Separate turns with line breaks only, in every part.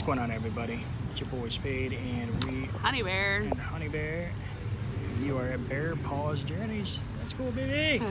What's going on, everybody? It's your boy Spade, and we
Honey Bear.
and Honey Bear. You are at Bear Paws Journeys. Let's go, baby.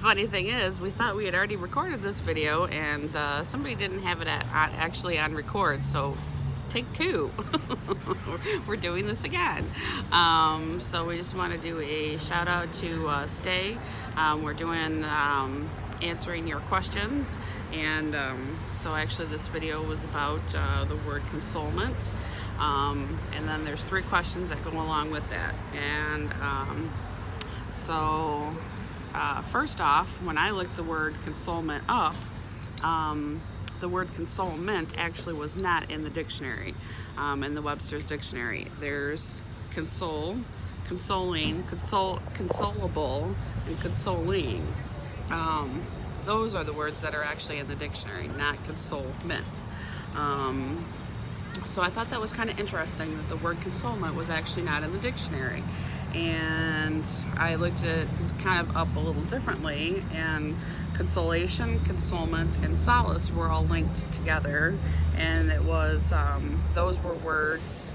Funny thing is, we thought we had already recorded this video, and somebody didn't have it actually on record, so take two. We're doing this again. So we just want to do a shout out to Stay. We're doing answering your questions, and so actually this video was about the word consolement, and then there's 3 questions that go along with that. And so first off, when I looked the word consolement up, the word consolement actually was not in the dictionary, in the Webster's dictionary. There's console, consoling, consolable, and consoling. Those are the words that are actually in the dictionary, not consolement. So I thought that was kind of interesting that the word consolement was actually not in the dictionary. And I looked at kind of up a little differently, and consolation, consolement, and solace were all linked together, and it was those were words,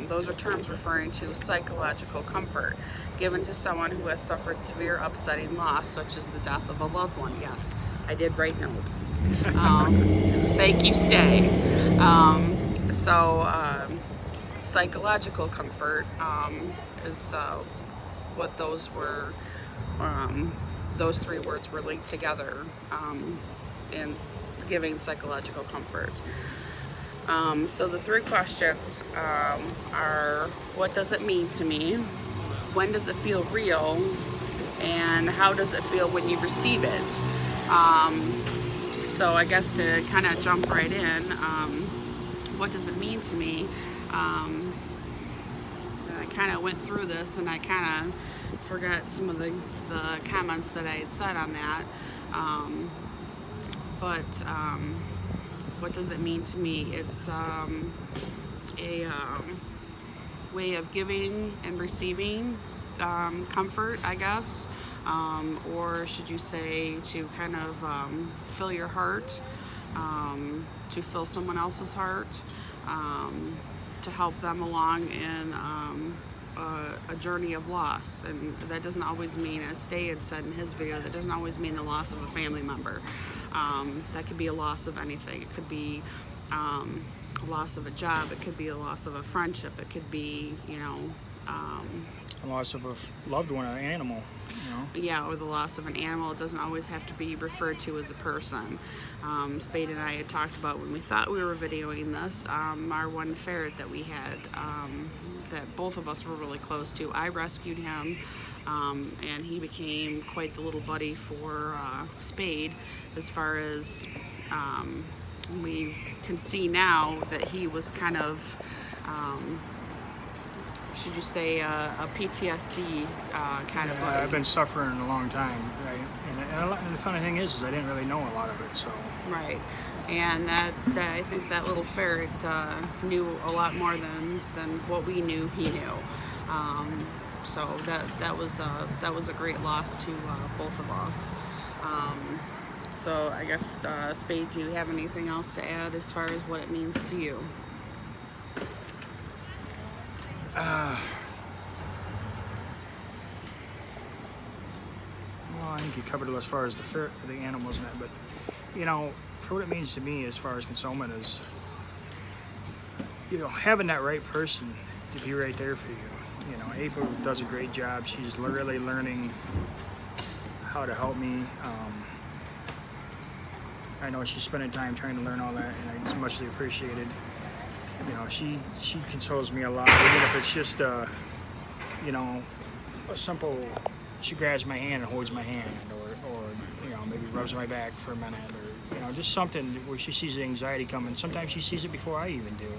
those are terms referring to psychological comfort given to someone who has suffered severe upsetting loss, such as the death of a loved one. Yes, I did write notes. Thank you, Stay. Psychological comfort is what those were. Those 3 words were linked together in giving psychological comfort. So the 3 questions are: what does it mean to me? When does it feel real? And how does it feel when you receive it? So I guess to kind of jump right in, what does it mean to me? I kind of went through this, and I kind of forgot some of the comments that I had said on that. What does it mean to me? It's a way of giving and receiving comfort, I guess. Or should you say to kind of fill your heart, to fill someone else's heart, to help them along in a journey of loss. And that doesn't always mean, as Stay had said in his video, that doesn't always mean the loss of a family member. That could be a loss of anything. It could be a loss of a job. It could be a loss of a friendship. It could be,
The loss of a loved one, an animal.
Yeah, or the loss of an animal. It doesn't always have to be referred to as a person. Spade and I had talked about, when we thought we were videoing this, our one ferret that we had, that both of us were really close to. I rescued him, and he became quite the little buddy for Spade, as far as we can see now that he was kind of, should you say, a PTSD kind of buddy.
I've been suffering a long time, right? And the funny thing is I didn't really know a lot of it, so.
Right, and that I think that little ferret knew a lot more than what we knew he knew. So that was a great loss to both of us. So I guess, Spade, do you have anything else to add as far as what it means to you?
Well, I think you covered it as far as the animals and that, but for what it means to me as far as consolement is, having that right person to be right there for you. April does a great job. She's really learning how to help me. I know she's spending time trying to learn all that, and it's muchly appreciated. She consoles me a lot, even if it's just a simple, she grabs my hand and holds my hand, or maybe rubs my back for a minute, or just something where she sees the anxiety coming. Sometimes she sees it before I even do,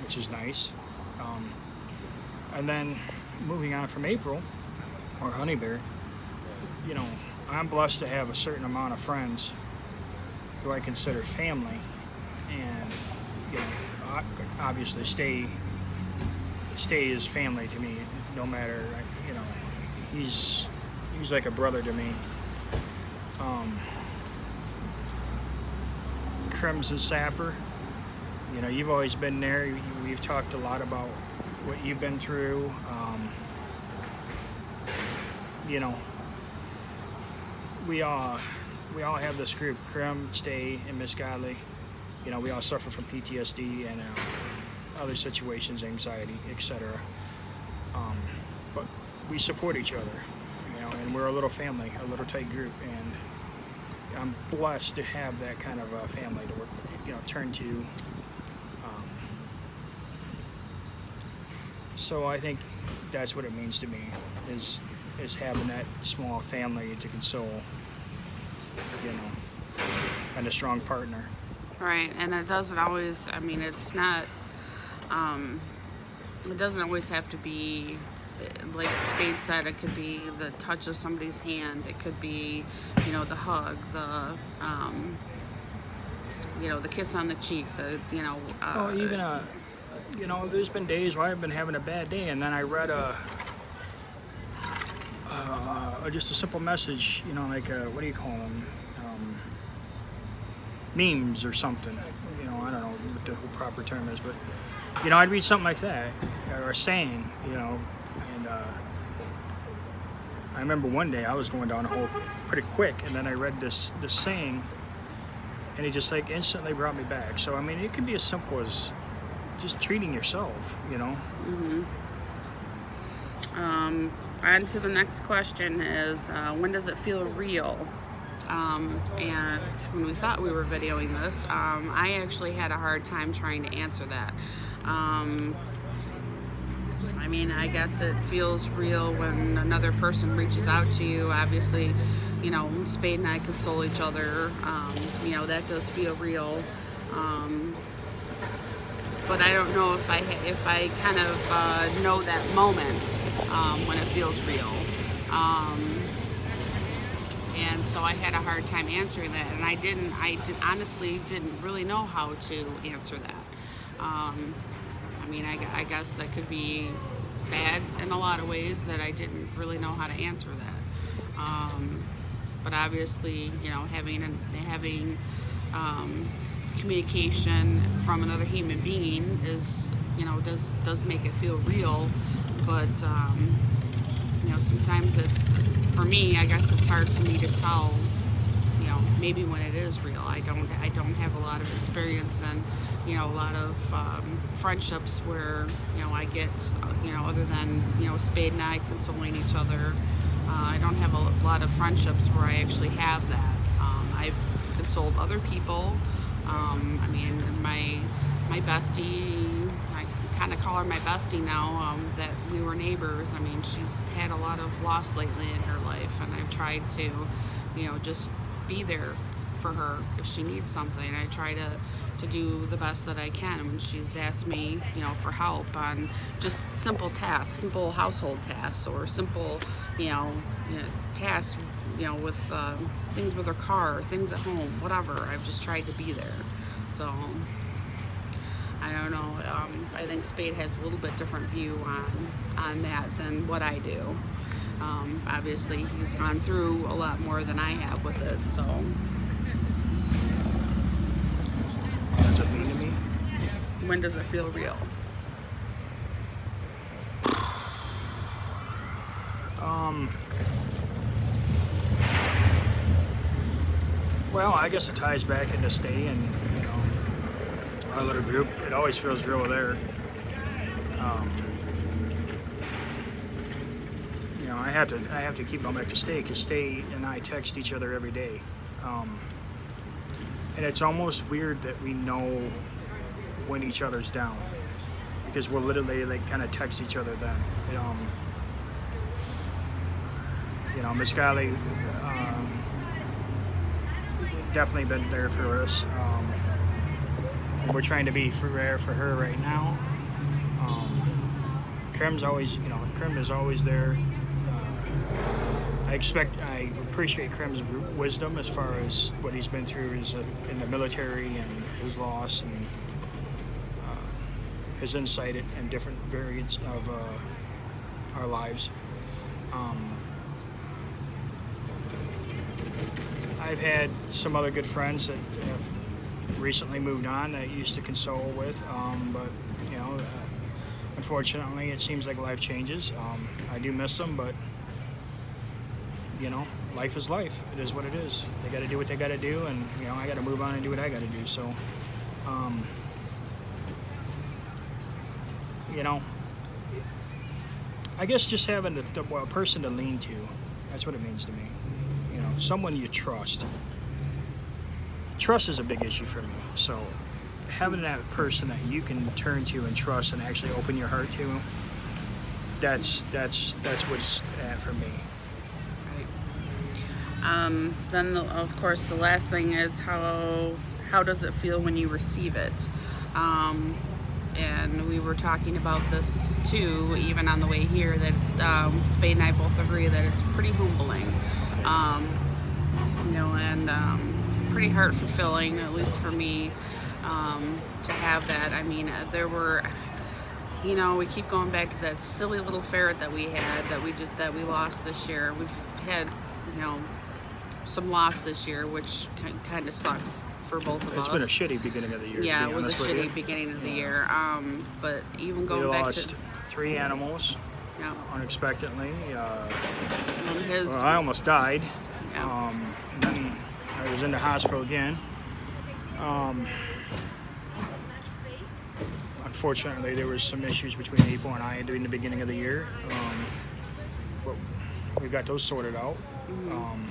which is nice. And then moving on from April, or Honey Bear, I'm blessed to have a certain amount of friends who I consider family, and obviously Stay is family to me. No matter, he's like a brother to me. Crimson Sapper. You know, you've always been there. We've talked a lot about what you've been through. You know, we all have this group, Crim, Stay, and Miss Godly. You know, we all suffer from PTSD and other situations, anxiety, etc. But we support each other, you know, and we're a little family, a little tight group, and I'm blessed to have that kind of family to work, you know, turn to. So I think that's what it means to me, is having that small family to console, you know, and a strong partner.
Right, and it doesn't always, I mean, it's not, it doesn't always have to be, like Spade said, it could be the touch of somebody's hand, it could be, you know, the hug, the, you know, the kiss on the cheek, the, you know.
Even you know, there's been days where I've been having a bad day, and then I read just a simple message, you know, like what do you call them? Memes or something. You know, I don't know what the proper term is, but you know, I'd read something like that, or a saying, you know, and I remember one day I was going down a hole pretty quick, and then I read this saying, and it just like instantly brought me back. So I mean, it could be as simple as just treating yourself, you know.
On to the next question is, when does it feel real? And when we thought we were videoing this, I actually had a hard time trying to answer that. I mean, I guess it feels real when another person reaches out to you. Obviously, you know, Spade and I console each other. You know, that does feel real. But I don't know if I kind of know that moment when it feels real. And so I had a hard time answering that, and I honestly didn't really know how to answer that. I mean, I guess that could be bad in a lot of ways, that I didn't really know how to answer that. But obviously, you know, having communication from another human being is, you know, does make it feel real. But you know, sometimes it's, for me, I guess it's hard for me to tell, you know, maybe when it is real. I don't have a lot of experience and, you know, a lot of friendships where, you know, I get, you know, other than, you know, Spade and I consoling each other, I don't have a lot of friendships where I actually have that. I've consoled other people. I mean, my bestie, I kind of call her my bestie now, that we were neighbors. I mean, she's had a lot of loss lately in her life, and I've tried to, you know, just be there for her if she needs something. I try to do the best that I can when she's asked me, you know, for help on just simple tasks, simple household tasks, or simple, you know tasks, you know, with things with her car, things at home, whatever. I've just tried to be there. So I don't know. I think Spade has a little bit different view on that than what I do. Obviously, he's gone through a lot more than I have with it. So.
What does it mean to me?
When does it feel real?
Well, I guess it ties back into Stay and, you know, our little group. It always feels real there. You know, I have to keep going back to Stay, because Stay and I text each other every day, and it's almost weird that we know when each other's down, because we'll literally like kind of text each other then. You know, Miss Golly definitely been there for us. And we're trying to be there for her right now. Crim's always, you know, Crim is always there. I appreciate Crim's wisdom as far as what he's been through in the military and his loss, and his insight in different variants of our lives. I've had some other good friends that have recently moved on that I used to console with, but you know, unfortunately, it seems like life changes. I do miss them, but you know, life is life. It is what it is. They got to do what they got to do, and you know, I got to move on and do what I got to do. So, you know, I guess just having a person to lean to, that's what it means to me. You know, someone you trust. Trust is a big issue for me. So having that person that you can turn to and trust and actually open your heart to, that's what's at for me.
Then, of course, the last thing is how does it feel when you receive it? And we were talking about this too, even on the way here, that Spade and I both agree that it's pretty humbling, you know, and pretty heart fulfilling, at least for me, to have that. I mean, there were, you know, we keep going back to that silly little ferret that we had that we lost this year. We've had, you know, some loss this year, which kind of sucks for both of us.
It's been a shitty beginning of the year.
Yeah, it was a shitty beginning of the year. But even going back to...
We lost 3 animals unexpectedly.
Well,
I almost died.
Yeah.
Then I was in the hospital again. Unfortunately, there was some issues between April and I during the beginning of the year. But we got those sorted out.
Mm-hmm.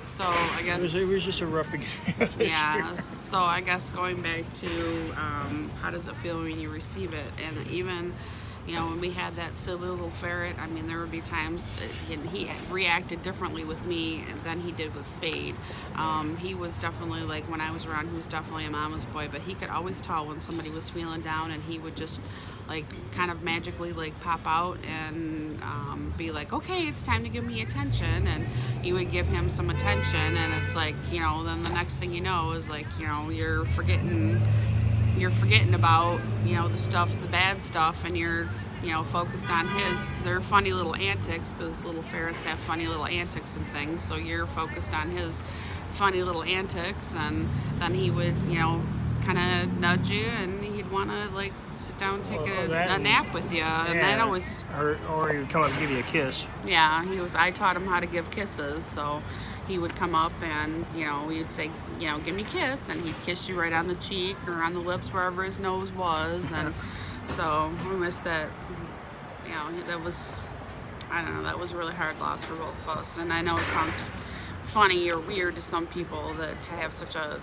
So I guess
it was just a rough beginning of the year.
So I guess going back to how does it feel when you receive it, and even, you know, when we had that silly little ferret, I mean, there would be times he reacted differently with me than he did with Spade. He was definitely, like, when I was around, he was definitely a mama's boy, but he could always tell when somebody was feeling down, and he would just, like, kind of magically, like, pop out and be like, okay, it's time to give me attention, and you would give him some attention, and it's like, you know, then the next thing you know is, like, you know, you're forgetting about, you know, the bad stuff, and you're, you know, focused on their funny little antics, because little ferrets have funny little antics and things, so you're focused on his funny little antics, and then he would, you know, kind of nudge you, and he'd want to, like, sit down and take a nap with you, and that always...
Or he would come up and give you a kiss.
Yeah, I taught him how to give kisses, so he would come up and, you know, we'd say, you know, give me a kiss, and he'd kiss you right on the cheek or on the lips, wherever his nose was, and so we missed that. You know, that was, I don't know, that was a really hard loss for both of us, and I know it sounds funny or weird to some people that to have such a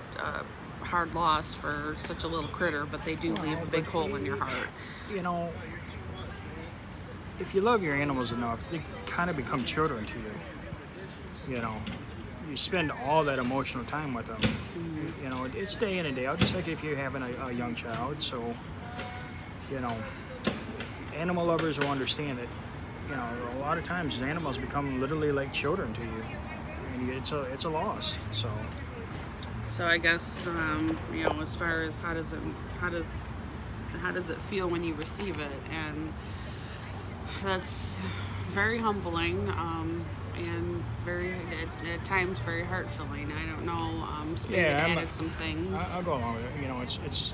hard loss for such a little critter, but they do leave a big hole in your heart.
You know, if you love your animals enough, they kind of become children to you. You know, you spend all that emotional time with them. Mm-hmm. You know, it's day in and day out, just like if you're having a young child. So, you know, animal lovers will understand it. You know, a lot of times animals become literally like children to you, and it's a loss. So
I guess, you know, as far as how does it feel when you receive it, and that's very humbling, and very at times very heart filling. I don't know. Spade added some things.
I'll go along with it. You know, it's